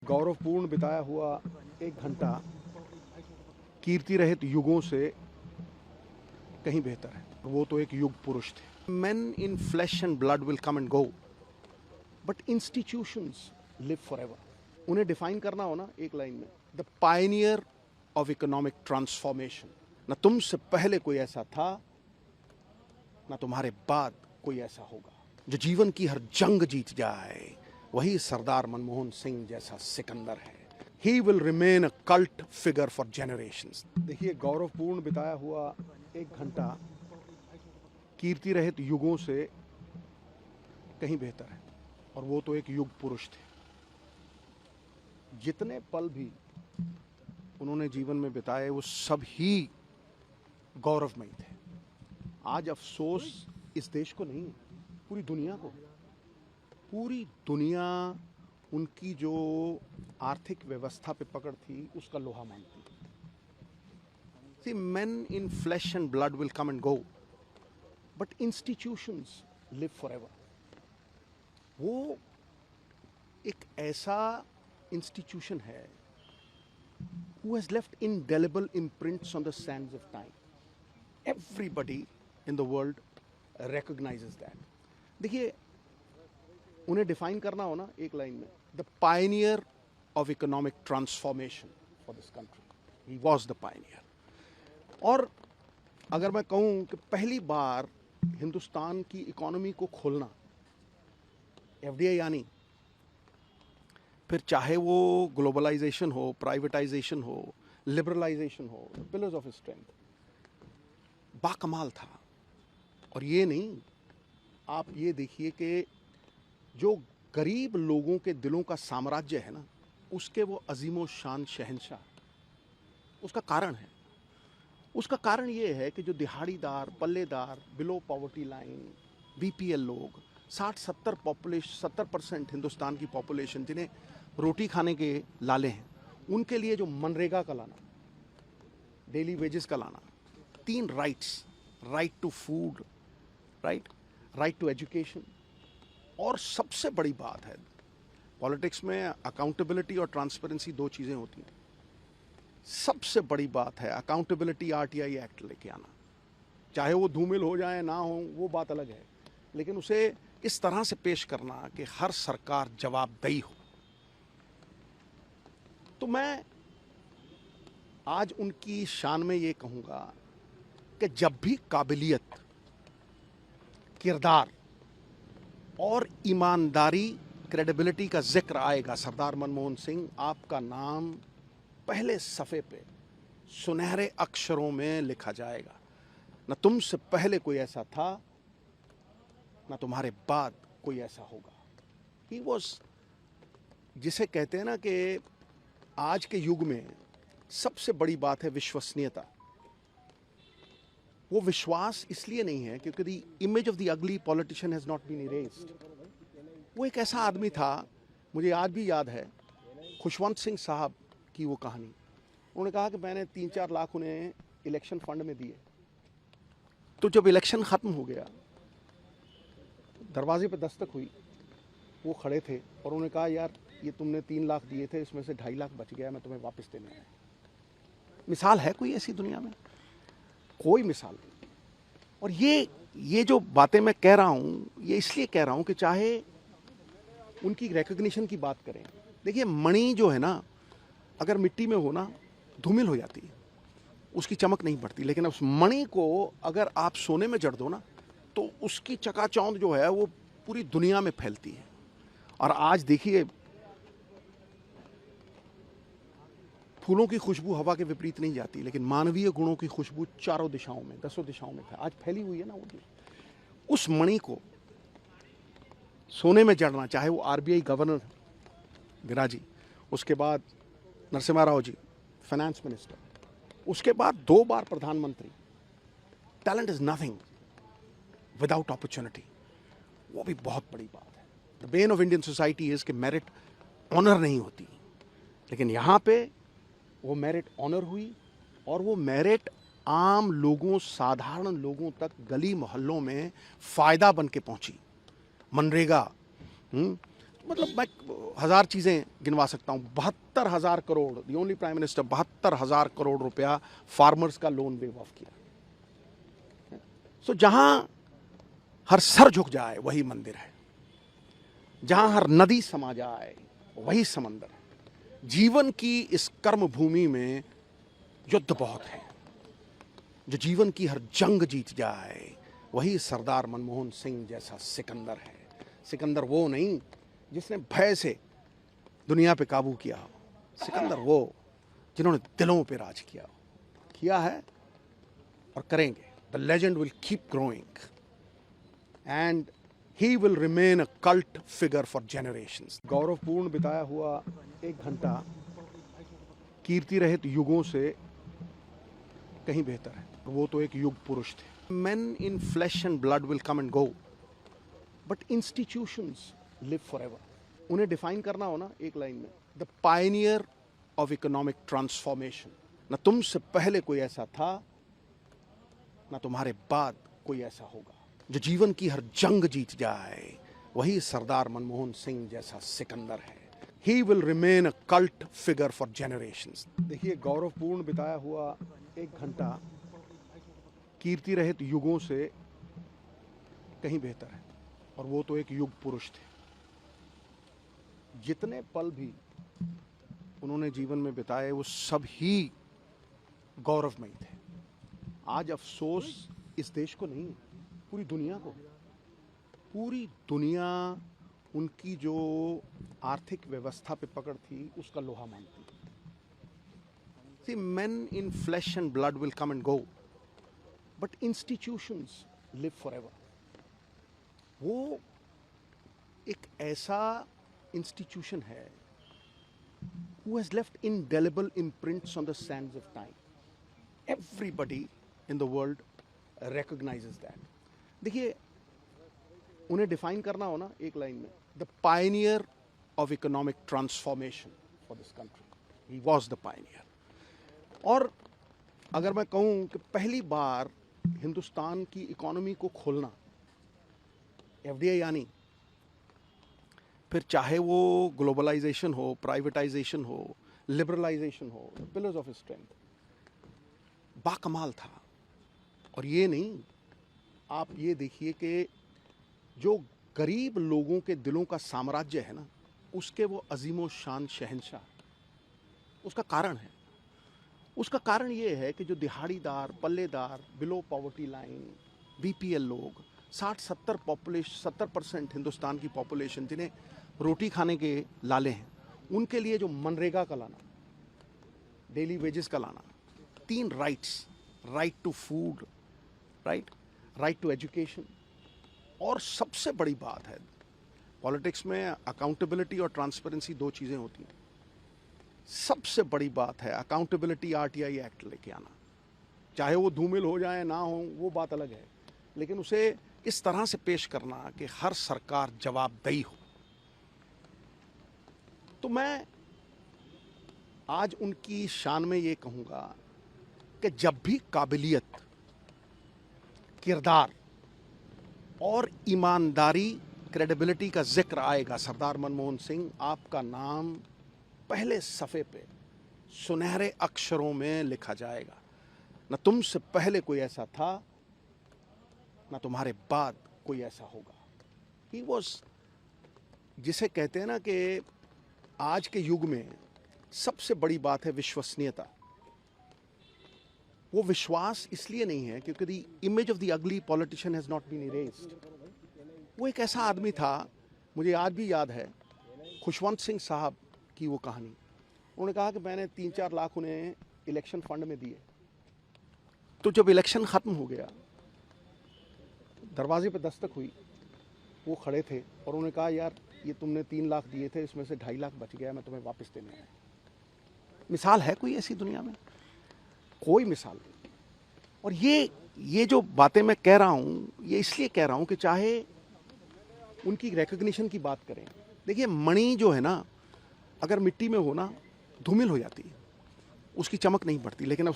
गौरवपूर्ण बिताया हुआ एक घंटा कीर्ति रहित युगों से कहीं बेहतर है। वो तो एक युग पुरुष थे। Men in flesh and blood will come and go, but institutions live forever. उन्हें डिफाइन करना हो ना एक लाइन में, the Pioneer of economic transformation. न तुमसे पहले कोई ऐसा था, न तुम्हारे बाद कोई ऐसा होगा। जो जीवन की हर जंग जीत जाए, वही सरदार मनमोहन सिंह जैसा सिकंदर है। He will remain a cult figure for generations. देखिए, गौरवपूर्ण बिताया हुआ एक घंटा कीर्ति रहित युगों से कहीं बेहतर है, और वो तो एक युग पुरुष थे। जितने पल भी उन्होंने जीवन में बिताए, वो सब ही गौरवमयी थे। आज अफसोस इस देश को नहीं, पूरी दुनिया को। पूरी दुनिया उनकी जो आर्थिक व्यवस्था पे पकड़ थी, उसका लोहा मानती। See, men in flesh and blood will come and go, but institutions live forever. वो एक ऐसा इंस्टीट्यूशन है who has left indelible imprints on the sands of time. Everybody in the world recognizes that. देखिए, उन्हें define करना हो ना एक लाइन में, the Pioneer of economic transformation for this country. He was the Pioneer. और अगर मैं कहूँ कि पहली बार हिंदुस्तान की इकोनॉमी को खोलना, एफडीआई यानी, फिर चाहे वो ग्लोबलाइजेशन हो, प्राइवेटाइजेशन हो, लिबरलाइजेशन हो, पिलर्स ऑफ स्ट्रेंथ, बाकमाल था। और ये नहीं, आप ये देखिए कि जो गरीब लोगों के दिलों का साम्राज्य है ना, उसके वो अजीमो शान शहंशाह, उसका कारण है। उसका कारण ये है कि जो दिहाड़ीदार, पल्लेदार, बिलो पॉवर्टी लाइन, बीपीएल लोग, 60-70% हिंदुस्तान की पॉपुलेशन जिन्हें रोटी खाने के लाले हैं, उनके लिए जो मनरेगा का लाना, डेली वेजेस का लाना, 3 rights, right to food, right to education, और सबसे बड़ी बात है, पॉलिटिक्स में अकाउंटेबिलिटी और ट्रांसपेरेंसी 2 चीज़ें होती हैं। सबसे बड़ी बात है अकाउंटेबिलिटी, आरटीआई एक्ट लेके आना। चाहे वो धूमिल हो जाए ना हो, वो बात अलग है, लेकिन उसे इस तरह से पेश करना कि हर सरकार जवाबदेही हो। तो मैं आज उनकी शान में ये कहूँगा कि जब भी काबिलियत, किरदार और ईमानदारी, क्रेडिबिलिटी का जिक्र आएगा, सरदार मनमोहन सिंह, आपका नाम पहले सफ़े पे सुनहरे अक्षरों में लिखा जाएगा। न तुमसे पहले कोई ऐसा था, न तुम्हारे बाद कोई ऐसा होगा। ही वॉज, जिसे कहते हैं ना कि आज के युग में सबसे बड़ी बात है विश्वसनीयता। वो विश्वास इसलिए नहीं है क्योंकि the image of the ugly politician has not been erased. वो एक ऐसा आदमी था, मुझे आज भी याद है खुशवंत सिंह साहब की वो कहानी। उन्होंने कहा कि मैंने 3-4 लाख उन्हें इलेक्शन फंड में दिए। तो जब इलेक्शन ख़त्म हो गया, दरवाजे पे दस्तक हुई, वो खड़े थे और उन्होंने कहा, यार ये तुमने 3 लाख दिए थे, इसमें से 2.5 लाख बच गया, मैं तुम्हें वापस देने आया। मिसाल है कोई ऐसी दुनिया में? कोई मिसाल नहीं। और ये जो बातें मैं कह रहा हूँ, ये इसलिए कह रहा हूँ कि चाहे उनकी रिकग्निशन की बात करें, देखिए मणि जो है ना, अगर मिट्टी में हो ना, धूमिल हो जाती है, उसकी चमक नहीं बढ़ती। लेकिन उस मणि को अगर आप सोने में जड़ दो ना, तो उसकी चकाचौंध जो है वो पूरी दुनिया में फैलती है। और आज देखिए, फूलों की खुशबू हवा के विपरीत नहीं जाती, लेकिन मानवीय गुणों की खुशबू चारों दिशाओं में, 10 दिशाओं में आज फैली हुई है ना। उस मणि को सोने में जड़ना, चाहे वो आरबीआई गवर्नर विराजी, उसके बाद नरसिम्हा राव जी फाइनेंस मिनिस्टर, उसके बाद 2 बार प्रधानमंत्री। Talent is nothing without opportunity, वो भी बहुत बड़ी बात है। The Ben of Indian society is कि मेरिट ऑनर नहीं होती, लेकिन यहाँ पे वो मेरिट ऑनर हुई, और वो मेरिट आम लोगों, साधारण लोगों तक गली मोहल्लों में फ़ायदा बन के पहुँची। मनरेगा, मतलब मैं हजार चीजें गिनवा सकता हूं। 72,000 crore, the only prime minister 72,000 crore रुपया फार्मर्स का लोन वेव ऑफ किया। सो जहां हर सर झुक जाए वही मंदिर है, जहां हर नदी समा जाए वही समंदर है। जीवन की इस कर्म भूमि में युद्ध बहुत है। जो जीवन की हर जंग जीत जाए वही सरदार मनमोहन सिंह जैसा सिकंदर है। सिकंदर वो नहीं जिसने भय से दुनिया पे काबू किया हो, सिकंदर वो जिन्होंने दिलों पे राज किया है और करेंगे। The legend will keep growing and he will remain a cult figure for generations. गौरवपूर्ण बिताया हुआ 1 घंटा कीर्ति रहित युगों से कहीं बेहतर है। वो तो एक युग पुरुष थे। Men in flesh and blood will come and go, but institutions live forever. उन्हें डिफाइन करना हो ना एक लाइन में, the Pioneer of economic transformation. न तुमसे पहले कोई ऐसा था, न तुम्हारे बाद कोई ऐसा होगा। जो जीवन की हर जंग जीत जाए वही सरदार मनमोहन सिंह जैसा सिकंदर है। He will remain a cult figure for generations. देखिए, गौरवपूर्ण बिताया हुआ 1 घंटा कीर्ति रहित युगों से कहीं बेहतर है, और वो तो एक युग पुरुष थे। जितने पल भी उन्होंने जीवन में बिताए वो सब ही गौरवमयी थे। आज अफसोस इस देश को नहीं, पूरी दुनिया को। पूरी दुनिया उनकी जो आर्थिक व्यवस्था पे पकड़ थी उसका लोहा मानती। See, men in flesh and blood will come and go, but institutions live forever. वो एक ऐसा इंस्टीट्यूशन है who has left indelible imprints on the sands of time. Everybody in the world recognizes that. देखिए, उन्हें define करना हो ना एक लाइन में, the Pioneer of economic transformation for this country. He was the Pioneer. और अगर मैं कहूं कि पहली बार हिंदुस्तान की इकोनॉमी को खोलना, एफडीआई यानी, फिर चाहे वो ग्लोबलाइजेशन हो, प्राइवेटाइजेशन हो, लिबरलाइजेशन हो, पिलर्स ऑफ स्ट्रेंथ, बाकमाल था। और ये नहीं, आप ये देखिए कि जो गरीब लोगों के दिलों का साम्राज्य है ना, उसके वो अजीमो शान शहंशाह, उसका कारण है। उसका कारण ये है कि जो दिहाड़ीदार, पल्लेदार, बिलो पॉवर्टी लाइन, बीपीएल लोग, 60-70% हिंदुस्तान की पॉपुलेशन जिन्हें रोटी खाने के लाले हैं, उनके लिए जो मनरेगा का लाना, डेली वेजेस का लाना, 3 rights, right to food, right to education, और सबसे बड़ी बात है पॉलिटिक्स में अकाउंटेबिलिटी और ट्रांसपेरेंसी 2 चीज़ें होती हैं। सबसे बड़ी बात है अकाउंटेबिलिटी आरटीआई एक्ट लेके आना। चाहे वो धूमिल हो जाए ना हो, वो बात अलग है, लेकिन उसे इस तरह से पेश करना कि हर सरकार जवाबदेही हो। तो मैं आज उनकी शान में ये कहूँगा कि जब भी काबिलियत, किरदार और ईमानदारी, क्रेडिबिलिटी का जिक्र आएगा, सरदार मनमोहन सिंह, आपका नाम पहले सफ़े पे सुनहरे अक्षरों में लिखा जाएगा। न तुमसे पहले कोई ऐसा था, न तुम्हारे बाद कोई ऐसा होगा। ही वॉज, जिसे कहते हैं ना कि आज के युग में सबसे बड़ी बात है विश्वसनीयता। वो विश्वास इसलिए नहीं है क्योंकि the image of the ugly politician has not been erased. वो एक ऐसा आदमी था, मुझे आज भी याद है खुशवंत सिंह साहब की वो कहानी। उन्होंने कहा कि मैंने 3-4 लाख उन्हें इलेक्शन फंड में दिए। तो जब इलेक्शन ख़त्म हो गया, दरवाजे पे दस्तक हुई, वो खड़े थे और उन्होंने कहा, यार ये तुमने 3 लाख दिए थे, इसमें से 2.5 लाख बच गया, मैं तुम्हें वापस देने आया। मिसाल है कोई ऐसी दुनिया में? कोई मिसाल नहीं। और ये जो बातें मैं कह रहा हूँ, ये इसलिए कह रहा हूँ कि चाहे उनकी रिकग्निशन की बात करें, देखिए मणि जो है ना, अगर मिट्टी में हो ना, धूमिल हो जाती है, उसकी चमक नहीं बढ़ती, लेकिन अब